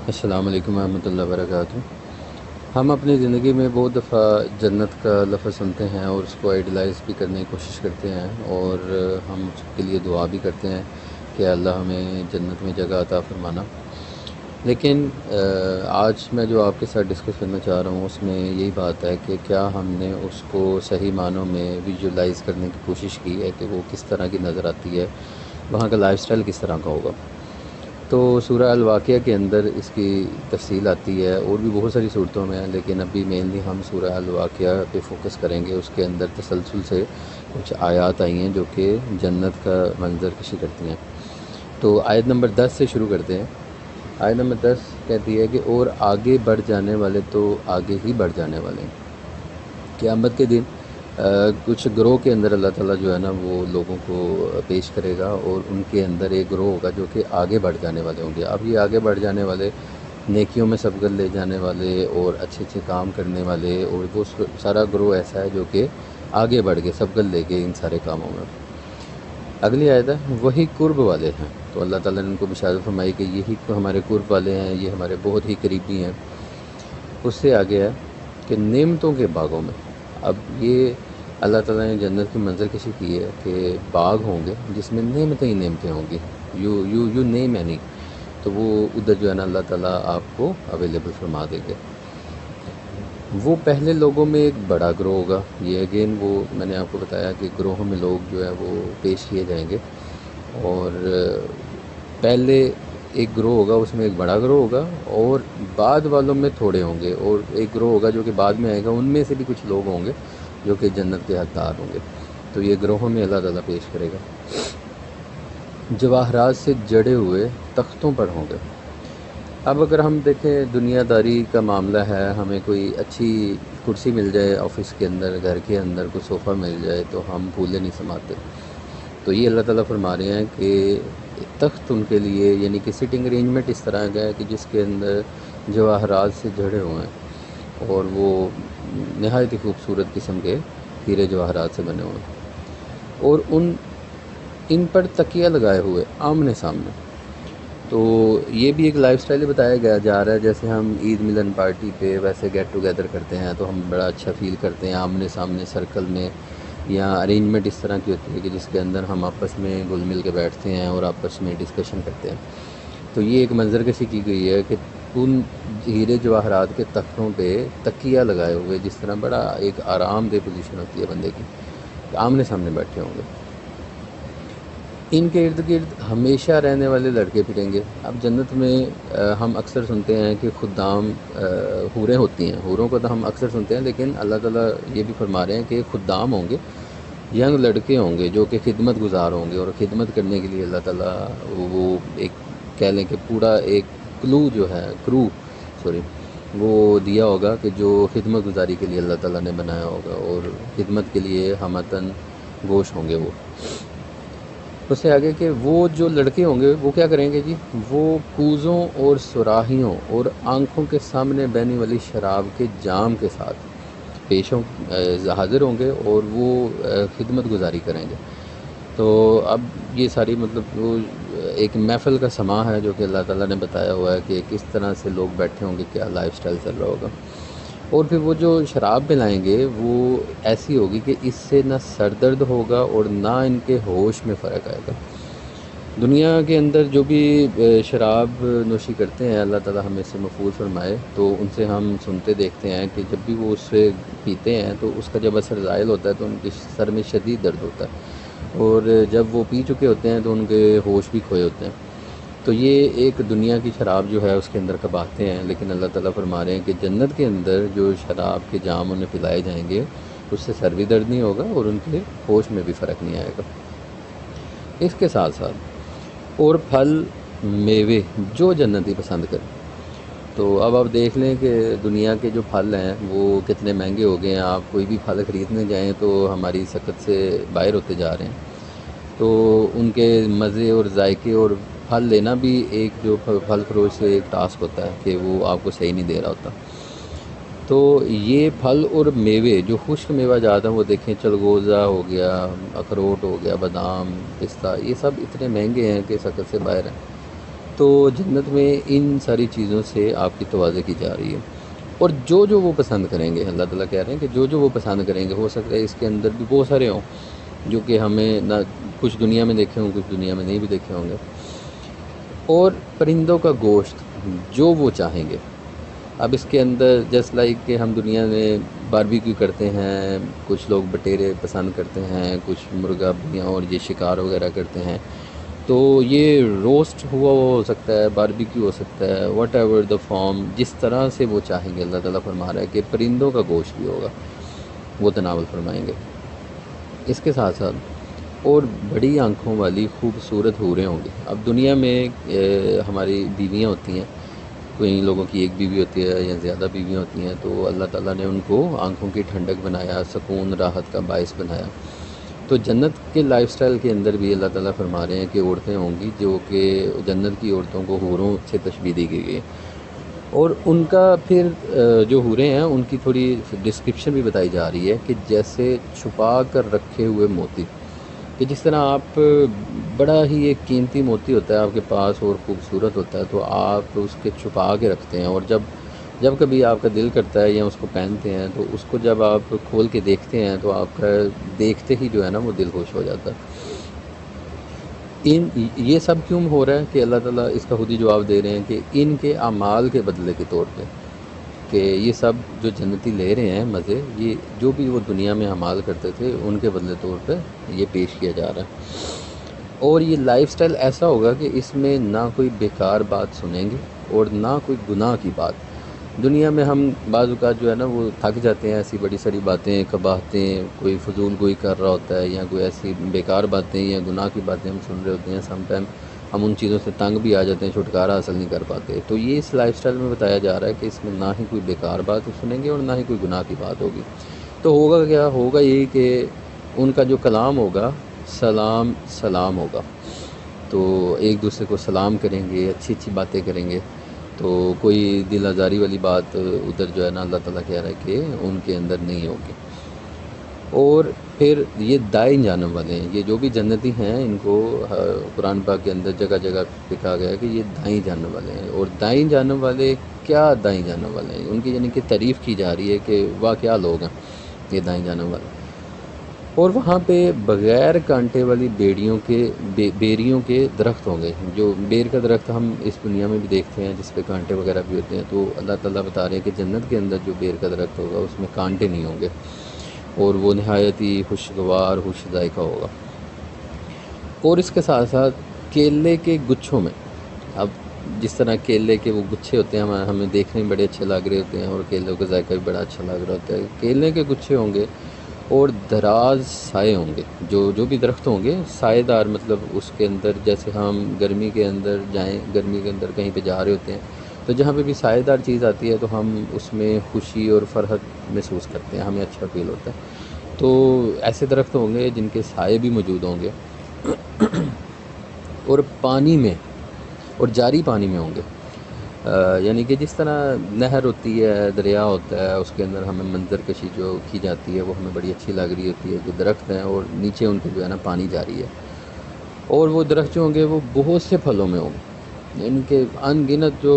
السلام علیکم ورحمۃ اللہ وبرکاتہ۔ ہم اپنی زندگی میں بہت دفعہ جنت کا لفظ سنتے ہیں اور اس کو آئیڈیلائز بھی کرنے کی کوشش کرتے ہیں، اور ہم اس کے لیے دعا بھی کرتے ہیں کہ اللہ ہمیں جنت میں جگہ عطا فرمانا۔ لیکن آج میں جو آپ کے ساتھ ڈسکس کرنا چاہ رہا ہوں اس میں یہی بات ہے کہ کیا ہم نے اس کو صحیح معنوں میں ویژولائز کرنے کی کوشش کی ہے کہ وہ کس طرح کی نظر آتی ہے، وہاں کا لائف سٹائل کس طرح کا ہوگا۔ تو سورہ الواقعہ کے اندر اس کی تفصیل آتی ہے، اور بھی بہت ساری صورتوں میں ہے، لیکن ابھی مینلی ہم سورہ الواقعہ پہ فوکس کریں گے۔ اس کے اندر تسلسل سے کچھ آیات آئی ہیں جو کہ جنت کا منظر کشی کرتی ہیں۔ تو آیت نمبر 10 سے شروع کرتے ہیں۔ آیت نمبر 10 کہتی ہے کہ اور آگے بڑھ جانے والے تو آگے ہی بڑھ جانے والے ہیں۔ قیامت کے دن کچھ گروہ کے اندر اللہ تعالیٰ جو ہے نا وہ لوگوں کو پیش کرے گا، اور ان کے اندر ایک گروہ ہوگا جو کہ آگے بڑھ جانے والے ہوں گے۔ اب یہ آگے بڑھ جانے والے نیکیوں میں سبقت لے جانے والے اور اچھے اچھے کام کرنے والے، اور وہ سارا گروہ ایسا ہے جو کہ آگے بڑھ کے سبقت لے کے ان سارے کاموں میں۔ اگلی آیت ہے وہی قرب والے ہیں۔ تو اللہ تعالیٰ نے ان کو بشارت فرمائی کہ یہی تو ہمارے قرب والے ہیں، یہ ہمارے بہت ہی قریبی ہیں۔ اس سے آگے ہے کہ نعمتوں کے باغوں میں۔ اب یہ اللہ تعالیٰ نے جنت کی منظر کشی کی ہے کہ باغ ہوں گے جس میں نعمتیں ہی نعمتیں ہوں گی، یو نیم اینی، تو وہ ادھر جو ہے نا اللہ تعالیٰ آپ کو اویلیبل فرما دیں گے۔ وہ پہلے لوگوں میں ایک بڑا گروہ ہوگا، یہ اگین وہ میں نے آپ کو بتایا کہ گروہوں میں لوگ جو ہے وہ پیش کیے جائیں گے، اور پہلے ایک گروہ ہوگا، اس میں ایک بڑا گروہ ہوگا، اور بعد والوں میں تھوڑے ہوں گے، اور ایک گروہ ہوگا جو کہ بعد میں آئے گا، ان میں سے بھی کچھ لوگ ہوں گے جو کہ جنت کے حقدار ہوں گے۔ تو یہ گروہوں میں اللہ تعالیٰ پیش کرے گا۔ جواہرات سے جڑے ہوئے تختوں پر ہوں گے۔ اب اگر ہم دیکھیں دنیا داری کا معاملہ ہے، ہمیں کوئی اچھی کرسی مل جائے آفس کے اندر، گھر کے اندر کوئی صوفہ مل جائے تو ہم پھولے نہیں سماتے۔ تو یہ اللہ تعالیٰ فرما رہے ہیں کہ تخت ان کے لیے، یعنی کہ سٹنگ ارینجمنٹ اس طرح کا ہے کہ جس کے اندر جواہرات سے جڑے ہوئے ہیں، اور وہ نہایت ہی خوبصورت قسم کے ہیرے جواہرات سے بنے ہوئے ہیں، اور ان پر تکیہ لگائے ہوئے آمنے سامنے۔ تو یہ بھی ایک لائف سٹائل بتایا جا رہا ہے، جیسے ہم عید ملن پارٹی پہ ویسے گیٹ ٹوگیدر کرتے ہیں تو ہم بڑا اچھا فیل کرتے ہیں، آمنے سامنے سرکل میں، یا ارینجمنٹ اس طرح کی ہوتی ہے کہ جس کے اندر ہم آپس میں گل مل کے بیٹھتے ہیں اور آپس میں ڈسکشن کرتے ہیں۔ تو یہ ایک منظر کشی کی گئی ہے کہ ان ہیرے جواہرات کے تختوں پہ تکیہ لگائے ہوئے، جس طرح بڑا ایک آرام دہ پوزیشن ہوتی ہے بندے کی، کہ آمنے سامنے بیٹھے ہوں گے۔ ان کے ارد گرد ہمیشہ رہنے والے لڑکے پھریں گے۔ اب جنت میں ہم اکثر سنتے ہیں کہ خدام حوریں ہوتی ہیں، حوروں کو تو ہم اکثر سنتے ہیں، لیکن اللہ تعالیٰ یہ بھی فرما رہے ہیں کہ خدام ہوں گے، ینگ لڑکے ہوں گے جو کہ خدمت گزار ہوں گے، اور خدمت کرنے کے لیے اللہ تعالیٰ وہ ایک کہہ لیں کہ پورا ایک کرو وہ دیا ہوگا کہ جو خدمت گزاری کے لیے اللہ تعالیٰ نے بنایا ہوگا، اور خدمت کے لیے ہمتن گوش ہوں گے وہ۔ اس سے آگے کہ وہ جو لڑکے ہوں گے وہ کیا کریں گے جی، وہ کوزوں اور سراہیوں اور آنکھوں کے سامنے بہنے والی شراب کے جام کے ساتھ پیشوں حاضر ہوں گے، اور وہ خدمت گزاری کریں گے۔ تو اب یہ ساری مطلب وہ ایک محفل کا سماں ہے جو کہ اللہ تعالیٰ نے بتایا ہوا ہے کہ کس طرح سے لوگ بیٹھے ہوں گے، کیا لائف سٹائل چل رہا ہوگا۔ اور پھر وہ جو شراب پلائیں گے وہ ایسی ہوگی کہ اس سے نہ سر درد ہوگا اور نہ ان کے ہوش میں فرق آئے گا۔ دنیا کے اندر جو بھی شراب نوشی کرتے ہیں، اللہ تعالیٰ ہمیں سے محفوظ فرمائے، تو ان سے ہم سنتے دیکھتے ہیں کہ جب بھی وہ اس سے پیتے ہیں تو اس کا جب اثر زائل ہوتا ہے تو ان کے سر میں شدید درد ہوتا ہے، اور جب وہ پی چکے ہوتے ہیں تو ان کے ہوش بھی کھوئے ہوتے ہیں۔ تو یہ ایک دنیا کی شراب جو ہے اس کے اندر کباتے ہیں، لیکن اللہ تعالیٰ فرما رہے ہیں کہ جنت کے اندر جو شراب کے جام انہیں پلائے جائیں گے اس سے سر بھی درد نہیں ہوگا اور ان کے ہوش میں بھی فرق نہیں آئے گا۔ اس کے ساتھ ساتھ اور پھل میوے جو جنتی پسند کریں۔ تو اب آپ دیکھ لیں کہ دنیا کے جو پھل ہیں وہ کتنے مہنگے ہو گئے ہیں، آپ کوئی بھی پھل خریدنے جائیں تو ہماری سکت سے باہر ہوتے جا رہے ہیں۔ تو ان کے مزے اور ذائقے اور پھل لینا بھی ایک جو پھل فروش سے ایک ٹاسک ہوتا ہے کہ وہ آپ کو صحیح نہیں دے رہا ہوتا۔ تو یہ پھل اور میوے جو خشک میوہ جات ہیں وہ دیکھیں، چلگوزہ ہو گیا، اخروٹ ہو گیا، بادام، پستہ، یہ سب اتنے مہنگے ہیں کہ سکت سے باہر ہیں۔ تو جنت میں ان ساری چیزوں سے آپ کی توازے کی جا رہی ہے، اور جو وہ پسند کریں گے، اللہ تعالیٰ کہہ رہے ہیں کہ جو وہ پسند کریں گے، ہو سکتا ہے اس کے اندر بھی بہت سارے ہوں جو کہ ہمیں نہ کچھ دنیا میں دیکھے ہوں، کچھ دنیا میں نہیں بھی دیکھے ہوں گے، اور پرندوں کا گوشت جو وہ چاہیں گے۔ اب اس کے اندر جسٹ لائک کہ ہم دنیا میں باربیکیو کرتے ہیں، کچھ لوگ بٹیرے پسند کرتے ہیں، کچھ مرغا اور یہ شکار وغیرہ کرتے ہیں، تو یہ روسٹ ہو سکتا ہے، باربیکیو ہو سکتا ہے، واٹ ایور دا فارم، جس طرح سے وہ چاہیں گے۔ اللہ تعالیٰ فرما رہا ہے کہ پرندوں کا گوشت بھی ہوگا، وہ تناول فرمائیں گے۔ اس کے ساتھ ساتھ اور بڑی آنکھوں والی خوبصورت حوریں ہوں گی۔ اب دنیا میں ہماری بیویاں ہوتی ہیں، کوئی لوگوں کی ایک بیوی ہوتی ہے یا زیادہ بیویاں ہوتی ہیں، تو اللہ تعالیٰ نے ان کو آنکھوں کی ٹھنڈک بنایا، سکون راحت کا باعث بنایا۔ تو جنت کے لائف سٹائل کے اندر بھی اللہ تعالیٰ فرما رہے ہیں کہ عورتیں ہوں گی جو کہ جنت کی عورتوں کو حوروں سے تشبیہ دی گئی ہے، اور ان کا پھر جو حوریں ہیں ان کی تھوڑی ڈسکرپشن بھی بتائی جا رہی ہے کہ جیسے چھپا کر رکھے ہوئے موتی، کہ جس طرح آپ بڑا ہی ایک قیمتی موتی ہوتا ہے آپ کے پاس اور خوبصورت ہوتا ہے، تو آپ اس کے چھپا کے رکھتے ہیں، اور جب کبھی آپ کا دل کرتا ہے یا اس کو پہنتے ہیں تو اس کو جب آپ کھول کے دیکھتے ہیں تو آپ کا دیکھتے ہی جو ہے نا وہ دل خوش ہو جاتا ہے۔ یہ سب کیوں ہو رہا ہے کہ اللہ تعالیٰ اس کا خود ہی جواب دے رہے ہیں کہ ان کے اعمال کے بدلے کے طور پہ، کہ یہ سب جو جنتی لے رہے ہیں مزے، یہ جو بھی وہ دنیا میں اعمال کرتے تھے ان کے بدلے طور پہ یہ پیش کیا جا رہا ہے۔ اور یہ لائف سٹائل ایسا ہوگا کہ اس میں نہ کوئی بیکار بات سنیں گے اور نہ کوئی گناہ کی بات۔ دنیا میں ہم بعض اوقات جو ہے نا وہ تھک جاتے ہیں، ایسی بڑی ساری باتیں قباحتیں، کوئی فضول گوئی کر رہا ہوتا ہے یا کوئی ایسی بیکار باتیں یا گناہ کی باتیں ہم سن رہے ہوتے ہیں، سم ٹائم ہم ان چیزوں سے تنگ بھی آ جاتے ہیں، چھٹکارا حاصل نہیں کر پاتے۔ تو یہ اس لائف سٹائل میں بتایا جا رہا ہے کہ اس میں نہ ہی کوئی بیکار بات سنیں گے اور نہ ہی کوئی گناہ کی بات ہوگی۔ تو ہوگا کیا؟ ہوگا یہی کہ ان کا جو کلام ہوگا سلام سلام ہوگا، تو ایک دوسرے کو سلام کریں گے، اچھی اچھی باتیں کریں گے، تو کوئی دل آزاری والی بات ادھر جو ہے نا اللہ تعالیٰ کہہ رہا ہے کہ ان کے اندر نہیں ہوگی۔ اور پھر یہ دائیں جانب والے ہیں، یہ جو بھی جنتی ہیں ان کو قرآن پاک کے اندر جگہ جگہ لکھا گیا ہے کہ یہ دائیں جانب والے ہیں۔ اور دائیں جانب والے کیا دائیں جانب والے ہیں؟ ان کی یعنی کہ تعریف کی جا رہی ہے کہ واہ کیا لوگ ہیں یہ دائیں جانب والے۔ اور وہاں پہ بغیر کانٹے والی بیریوں کے درخت ہوں گے۔ جو بیر کا درخت ہم اس دنیا میں بھی دیکھتے ہیں جس پہ کانٹے وغیرہ بھی ہوتے ہیں، تو اللہ تعالیٰ بتا رہے ہیں کہ جنت کے اندر جو بیر کا درخت ہوگا اس میں کانٹے نہیں ہوں گے، اور وہ نہایت ہی خوشگوار خوش ذائقہ ہوگا۔ اور اس کے ساتھ ساتھ کیلے کے گچھوں میں، اب جس طرح کیلے کے وہ گچھے ہوتے ہیں ہمیں دیکھنے میں بڑے اچھے لگ رہے ہوتے ہیں اور کیلوں کا ذائقہ بھی بڑا اچھا لگ رہا ہوتا ہے، کیلے کے گچھے ہوں گے اور دراز سائے ہوں گے۔ جو بھی درخت ہوں گے سائے دار، مطلب اس کے اندر جیسے ہم گرمی کے اندر جائیں، گرمی کے اندر کہیں پہ جا رہے ہوتے ہیں تو جہاں پہ بھی سائے دار چیز آتی ہے تو ہم اس میں خوشی اور فرحت محسوس کرتے ہیں، ہمیں اچھا فیل ہوتا ہے۔ تو ایسے درخت ہوں گے جن کے سائے بھی موجود ہوں گے، اور پانی میں اور جاری پانی میں ہوں گے، یعنی کہ جس طرح نہر ہوتی ہے، دریا ہوتا ہے، اس کے اندر ہمیں منظر کشی جو کی جاتی ہے وہ ہمیں بڑی اچھی لگ رہی ہوتی ہے، جو درخت ہیں اور نیچے ان کے جو ہے نا پانی جاری ہے، اور وہ درخت جو ہوں گے وہ بہت سے پھلوں میں ہوں گے، ان کے ان گنت جو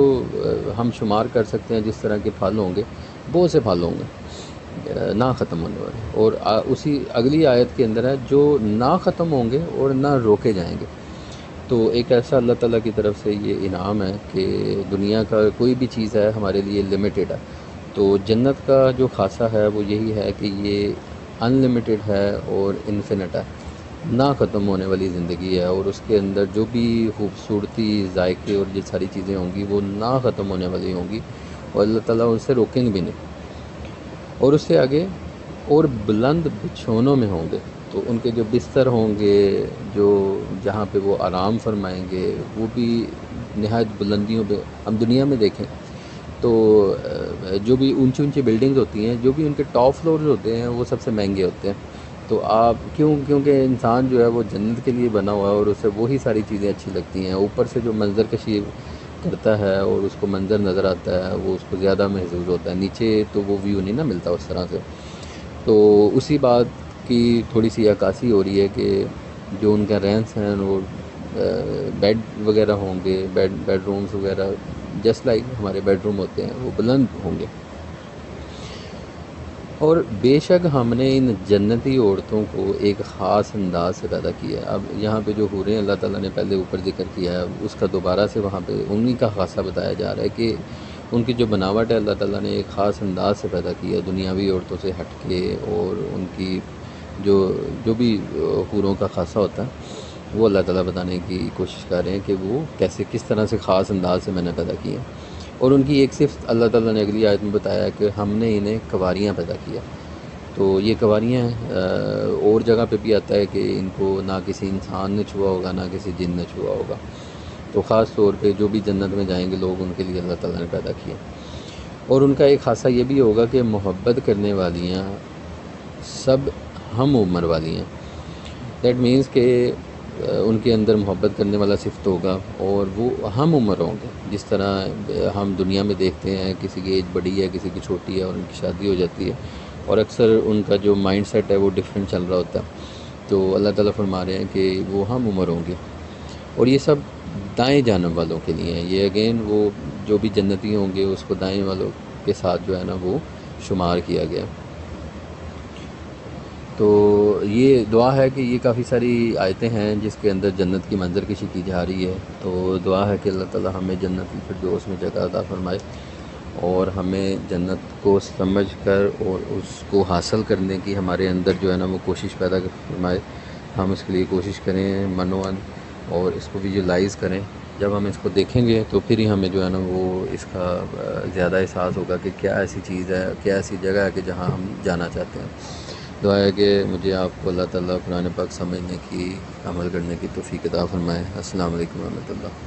ہم شمار کر سکتے ہیں جس طرح کے پھل ہوں گے، بہت سے پھل ہوں گے نہ ختم ہونے والے۔ اور اسی اگلی آیت کے اندر ہے جو نہ ختم ہوں گے اور نہ روکے جائیں گے۔ تو ایک ایسا اللہ تعالیٰ کی طرف سے یہ انعام ہے کہ دنیا کا کوئی بھی چیز ہے ہمارے لیے لمیٹڈ ہے، تو جنت کا جو خاصہ ہے وہ یہی ہے کہ یہ ان لمیٹڈ ہے اور انفینٹ ہے، نہ ختم ہونے والی زندگی ہے، اور اس کے اندر جو بھی خوبصورتی، ذائقے اور یہ ساری چیزیں ہوں گی وہ نہ ختم ہونے والی ہوں گی، اور اللہ تعالیٰ ان سے روکیں گے بھی نہیں۔ اور اس سے آگے اور بلند بچھونوں میں ہوں گے، تو ان کے جو بستر ہوں گے، جو جہاں پہ وہ آرام فرمائیں گے وہ بھی نہایت بلندیوں پہ۔ ہم دنیا میں دیکھیں تو جو بھی اونچی اونچی بلڈنگز ہوتی ہیں، جو بھی ان کے ٹاپ فلورز ہوتے ہیں وہ سب سے مہنگے ہوتے ہیں۔ تو آپ کیونکہ انسان جو ہے وہ جنت کے لیے بنا ہوا ہے اور اسے وہی ساری چیزیں اچھی لگتی ہیں، اوپر سے جو منظر کشی کرتا ہے اور اس کو منظر نظر آتا ہے وہ اس کو زیادہ محسوس ہوتا ہے، نیچے تو وہ ویو نہیں نا ملتا اس طرح سے۔ تو اسی بات کی تھوڑی سی عکاسی ہو رہی ہے کہ جو ان کا رہن سہن اور بیڈ وغیرہ ہوں گے، بیڈ رومز وغیرہ جسٹ لائک ہمارے بیڈ روم ہوتے ہیں، وہ بلند ہوں گے۔ اور بے شک ہم نے ان جنتی عورتوں کو ایک خاص انداز سے پیدا کیا ہے۔ اب یہاں پہ جو حوریں اللہ تعالیٰ نے پہلے اوپر ذکر کیا ہے، اس کا دوبارہ سے وہاں پہ انہی کا خاصہ بتایا جا رہا ہے کہ ان کی جو بناوٹ ہے اللہ تعالیٰ نے ایک خاص انداز سے پیدا کیا ہے، دنیاوی عورتوں سے ہٹ کے، اور ان کی جو بھی حوروں کا خاصہ ہوتا ہے وہ اللہ تعالیٰ بتانے کی کوشش کر رہے ہیں کہ وہ کس طرح سے خاص انداز سے میں نے پیدا کیا ہے۔ اور ان کی ایک صفت اللہ تعالیٰ نے اگلی آیت میں بتایا کہ ہم نے انہیں کنواریاں پیدا کیا۔ تو یہ کنواریاں اور جگہ پہ بھی آتا ہے کہ ان کو نہ کسی انسان نے چھوا ہوگا، نہ کسی جن نے چھوا ہوگا۔ تو خاص طور پہ جو بھی جنت میں جائیں گے لوگ، ان کے لیے اللہ تعالیٰ نے پیدا کیا۔ اور ان کا ایک خاصہ یہ بھی ہوگا کہ محبت کرنے والیاں سب ہم عمر والی ہیں۔ دیٹ مینس کہ ان کے اندر محبت کرنے والا صفت ہوگا، اور وہ ہم عمر ہوں گے۔ جس طرح ہم دنیا میں دیکھتے ہیں کسی کی ایج بڑی ہے، کسی کی چھوٹی ہے، اور ان کی شادی ہو جاتی ہے، اور اکثر ان کا جو مائنڈ سیٹ ہے وہ ڈیفرنٹ چل رہا ہوتا ہے۔ تو اللہ تعالیٰ فرما رہے ہیں کہ وہ ہم عمر ہوں گے، اور یہ سب دائیں جانب والوں کے لیے ہیں۔ یہ اگین وہ جو بھی جنتی ہوں گے اس کو دائیں والوں کے ساتھ جو ہے نا وہ شمار کیا گیا۔ تو یہ دعا ہے کہ یہ کافی ساری آیتیں ہیں جس کے اندر جنت کی منظر کشی کی جا رہی ہے۔ تو دعا ہے کہ اللہ تعالیٰ ہمیں جنت الفردوس میں جگہ عطا فرمائے، اور ہمیں جنت کو سمجھ کر اور اس کو حاصل کرنے کی ہمارے اندر جو ہے نا وہ کوشش پیدا فرمائے۔ ہم اس کے لیے کوشش کریں منوان، اور اس کو ویژولائز کریں۔ جب ہم اس کو دیکھیں گے تو پھر ہی ہمیں جو ہے نا وہ اس کا زیادہ احساس ہوگا کہ کیا ایسی چیز ہے، کیا ایسی جگہ ہے کہ جہاں ہم جانا چاہتے ہیں۔ دعا ہے کہ مجھے آپ کو اللہ تعالیٰ قرآن پاک سمجھنے کی، عمل کرنے کی توفیق عطا فرمائے۔ السلام علیکم ورحمۃ اللہ۔